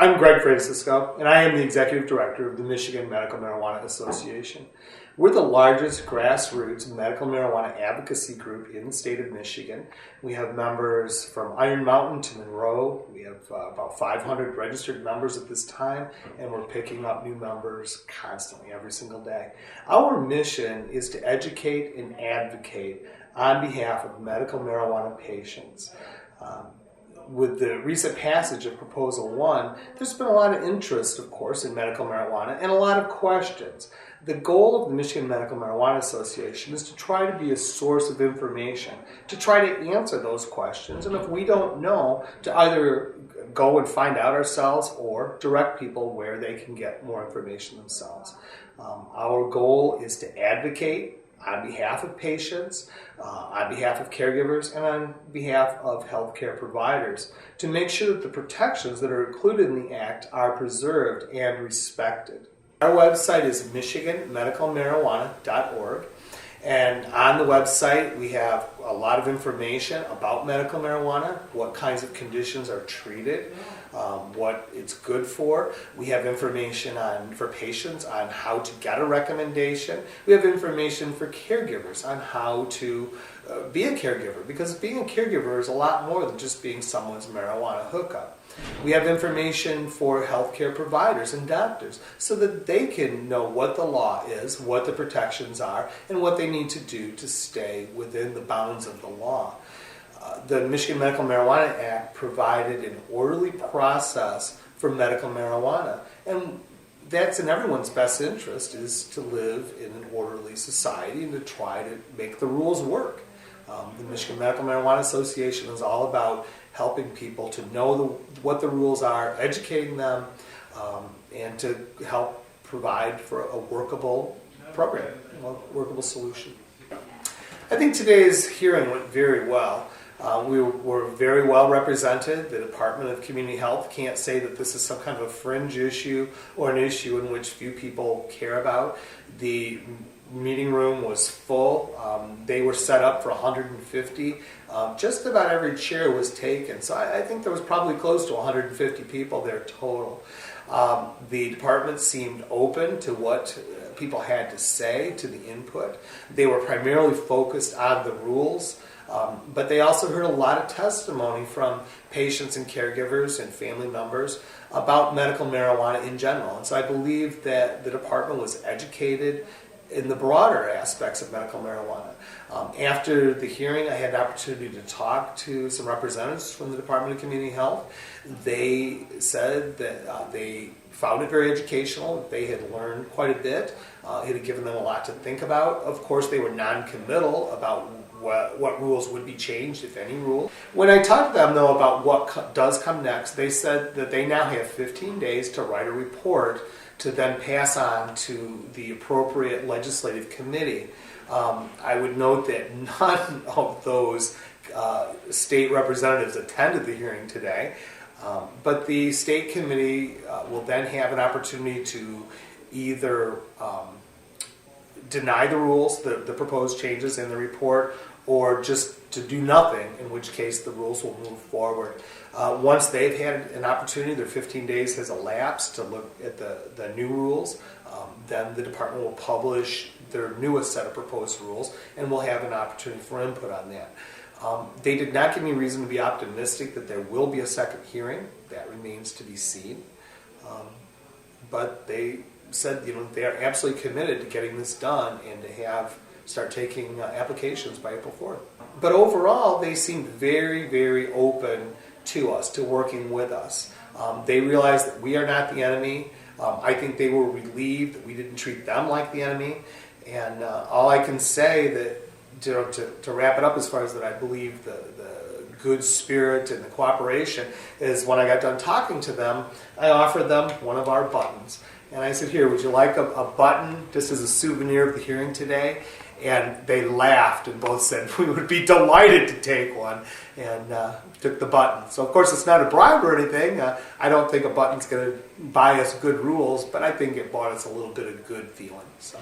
I'm Greg Francisco, and I am the Executive Director of the Michigan Medical Marijuana Association. We're the largest grassroots medical marijuana advocacy group in the state of Michigan. We have members from Iron Mountain to Monroe. We have about 500 registered members at this time, and we're picking up new members constantly every single day. Our mission is to educate and advocate on behalf of medical marijuana patients. With the recent passage of Proposal 1, there's been a lot of interest, of course, in medical marijuana and a lot of questions. The goal of the Michigan Medical Marijuana Association is to try to be a source of information, to try to answer those questions, and if we don't know, to either go and find out ourselves or direct people where they can get more information themselves. Our goal is to advocate on behalf of patients, on behalf of caregivers, and on behalf of healthcare providers to make sure that the protections that are included in the Act are preserved and respected. Our website is michiganmedicalmarijuana.org, and on the website we have a lot of information about medical marijuana, what kinds of conditions are treated, what it's good for. We have information for patients on how to get a recommendation. We have information for caregivers on how to be a caregiver, because being a caregiver is a lot more than just being someone's marijuana hookup. We have information for healthcare providers and doctors so that they can know what the law is, what the protections are, and what they need to do to stay within the bounds of the law. The Michigan Medical Marijuana Act provided an orderly process for medical marijuana, and that's in everyone's best interest, is to live in an orderly society and to try to make the rules work. The Michigan Medical Marijuana Association is all about helping people to know what the rules are, educating them, and to help provide for a workable program, a workable solution. I think today's hearing went very well. We were very well represented. The Department of Community Health can't say that this is some kind of a fringe issue or an issue in which few people care about. The meeting room was full. They were set up for 150. Just about every chair was taken. So I think there was probably close to 150 people there total. The department seemed open to what people had to say, to the input. They were primarily focused on the rules. But they also heard a lot of testimony from patients and caregivers and family members about medical marijuana in general. And so I believe that the department was educated in the broader aspects of medical marijuana. After the hearing, I had the opportunity to talk to some representatives from the Department of Community Health. They said that they found it very educational. They had learned quite a bit. It had given them a lot to think about. Of course, they were non-committal about what rules would be changed, if any rule. When I talked to them, though, about what does come next, they said that they now have 15 days to write a report to then pass on to the appropriate legislative committee. I would note that none of those state representatives attended the hearing today, but the state committee will then have an opportunity to either deny the rules, the proposed changes in the report, or just to do nothing, in which case the rules will move forward. Once they've had an opportunity, their 15 days has elapsed to look at the new rules, then the department will publish their newest set of proposed rules, and we'll have an opportunity for input on that. They did not give me reason to be optimistic that there will be a second hearing. That remains to be seen. But they said, they are absolutely committed to getting this done and to start taking applications by April 4th. But overall, they seemed very, very open to us, to working with us. They realized that we are not the enemy. I think they were relieved that we didn't treat them like the enemy. And all I can say that to wrap it up as far as that I believe the good spirit and the cooperation is when I got done talking to them, I offered them one of our buttons. And I said, here, would you like a button just as a souvenir of the hearing today? And they laughed and both said, we would be delighted to take one, and took the button. So, of course, it's not a bribe or anything. I don't think a button's going to buy us good rules, but I think it bought us a little bit of good feeling. So.